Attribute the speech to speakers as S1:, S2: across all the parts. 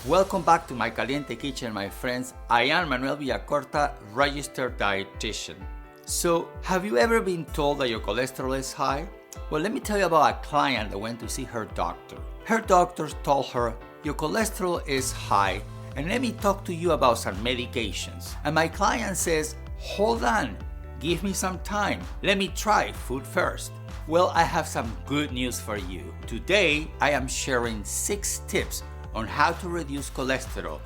S1: Welcome back to my Caliente Kitchen, my friends. I am Manuel Villacorta, registered dietitian. So, have you ever been told that your cholesterol is high? Well, let me tell you about a client that went to see her doctor. Her doctor told her, your cholesterol is high, and let me talk to you about some medications. And my client says, hold on, give me some time. Let me try food first. Well, I have some good news for you. Today, I am sharing 6 tips on how to reduce cholesterol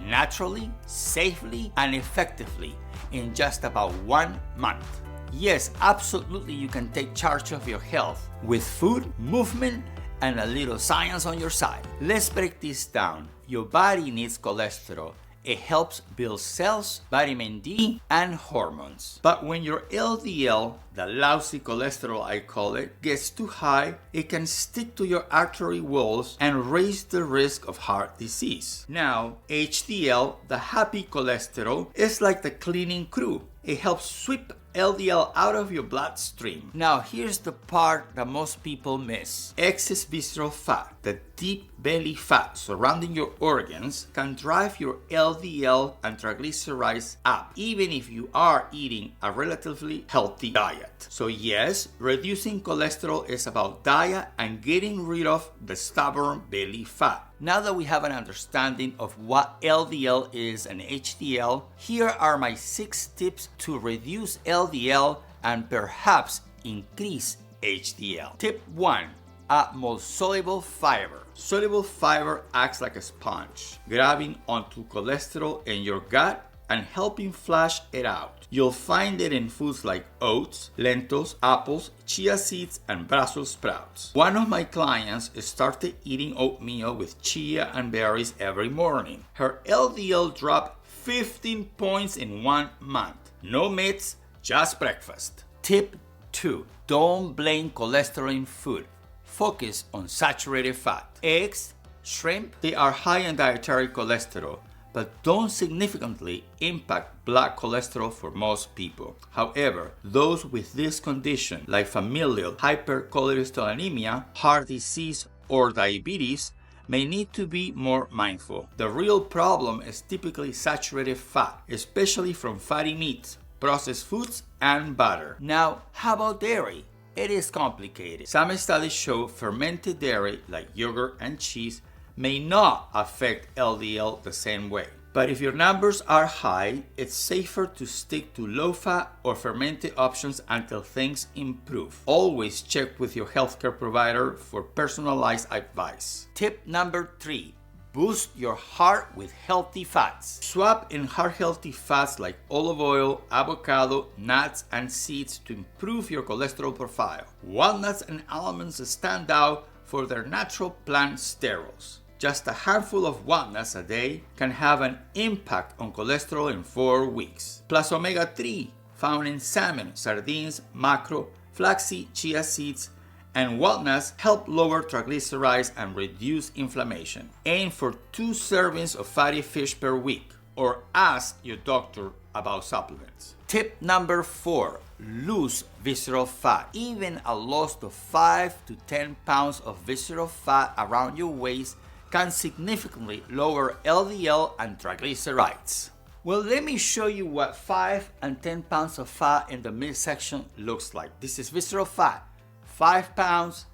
S1: naturally, safely, and effectively in just about 1 month. Yes, absolutely, you can take charge of your health with food, movement, and a little science on your side. Let's break this down. Your body needs cholesterol. It helps build cells, vitamin D, and hormones. But when your LDL, the lousy cholesterol I call it, gets too high, it can stick to your artery walls and raise the risk of heart disease. Now, HDL, the happy cholesterol, is like the cleaning crew. It helps sweep LDL out of your bloodstream. Now, here's the part that most people miss. Excess visceral fat, the deep belly fat surrounding your organs, can drive your LDL and triglycerides up, even if you are eating a relatively healthy diet. So yes, reducing cholesterol is about diet and getting rid of the stubborn belly fat. Now that we have an understanding of what LDL is and HDL, here are my 6 tips to reduce LDL and perhaps increase HDL. Tip 1. Add more soluble fiber. Soluble fiber acts like a sponge, grabbing onto cholesterol in your gut and helping flush it out. You'll find it in foods like oats, lentils, apples, chia seeds, and Brussels sprouts. One of my clients started eating oatmeal with chia and berries every morning. Her LDL dropped 15 points in 1 month. No meats, just breakfast. Tip 2. Don't blame cholesterol in food. Focus on saturated fat. Eggs, shrimp, they are high in dietary cholesterol, but don't significantly impact blood cholesterol for most people. However, those with this condition, like familial hypercholesterolemia, heart disease, or diabetes, may need to be more mindful. The real problem is typically saturated fat, especially from fatty meats, processed foods, and butter. Now, how about dairy? It is complicated. Some studies show fermented dairy, like yogurt and cheese, may not affect LDL the same way. But if your numbers are high, it's safer to stick to low-fat or fermented options until things improve. Always check with your healthcare provider for personalized advice. Tip number 3. Boost your heart with healthy fats. Swap in heart-healthy fats like olive oil, avocado, nuts, and seeds to improve your cholesterol profile. Walnuts and almonds stand out for their natural plant sterols. Just a handful of walnuts a day can have an impact on cholesterol in 4 weeks. Plus omega-3, found in salmon, sardines, mackerel, flaxseed, chia seeds, and walnuts help lower triglycerides and reduce inflammation. Aim for 2 servings of fatty fish per week, or ask your doctor about supplements. Tip number 4. Lose visceral fat. Even a loss of 5 to 10 pounds of visceral fat around your waist can significantly lower LDL and triglycerides. Well, let me show you what 5 and 10 pounds of fat in the midsection looks like. This is visceral fat. 5 pounds,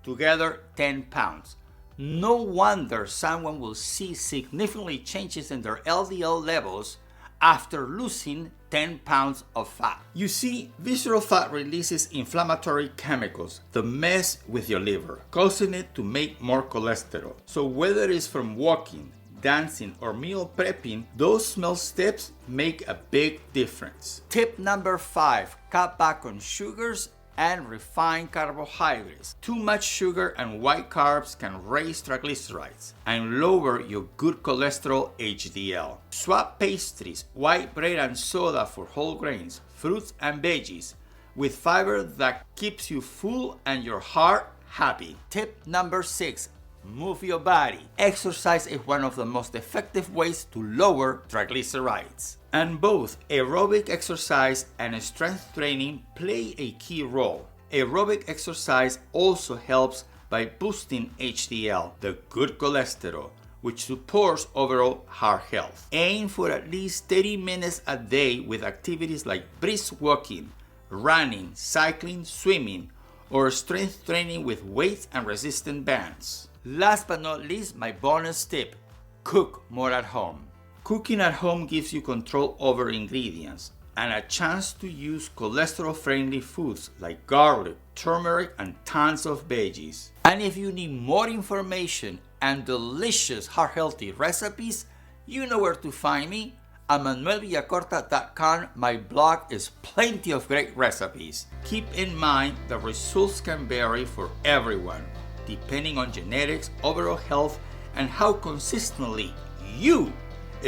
S1: together 10 pounds. No wonder someone will see significantly changes in their LDL levels after losing 10 pounds of fat. You see, visceral fat releases inflammatory chemicals that mess with your liver, causing it to make more cholesterol. So whether it's from walking, dancing, or meal prepping, those small steps make a big difference. Tip number 5. Cut back on sugars and refined carbohydrates. Too much sugar and white carbs can raise triglycerides and lower your good cholesterol HDL. Swap pastries, white bread and soda for whole grains, fruits and veggies with fiber that keeps you full and your heart happy. Tip number 6. Move your body. Exercise is one of the most effective ways to lower triglycerides. And both aerobic exercise and strength training play a key role. Aerobic exercise also helps by boosting HDL, the good cholesterol, which supports overall heart health. Aim for at least 30 minutes a day with activities like brisk walking, running, cycling, swimming, or strength training with weights and resistant bands. Last but not least, my bonus tip: cook more at home. Cooking at home gives you control over ingredients and a chance to use cholesterol-friendly foods like garlic, turmeric, and tons of veggies. And if you need more information and delicious heart-healthy recipes, you know where to find me. At ManuelVillacorta.com, my blog is plenty of great recipes. Keep in mind that results can vary for everyone, depending on genetics, overall health, and how consistently you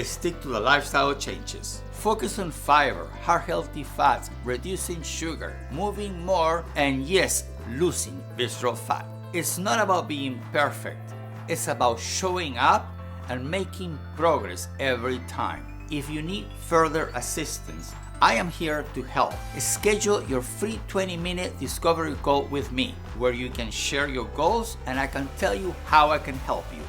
S1: stick to the lifestyle changes. Focus on fiber, heart-healthy fats, reducing sugar, moving more, and yes, losing visceral fat. It's not about being perfect. It's about showing up and making progress every time. If you need further assistance, I am here to help. Schedule your free 20-minute discovery call with me, where you can share your goals and I can tell you how I can help you.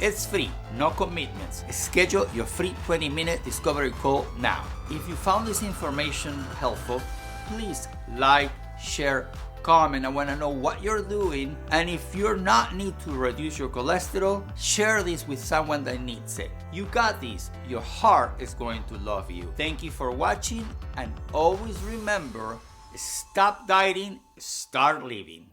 S1: It's free, no commitments. Schedule your free 20-minute discovery call now. If you found this information helpful, please like, share, comment. I want to know what you're doing. And if you're not need to reduce your cholesterol, share this with someone that needs it. You got this. Your heart is going to love you. Thank you for watching, and always remember, stop dieting, start living.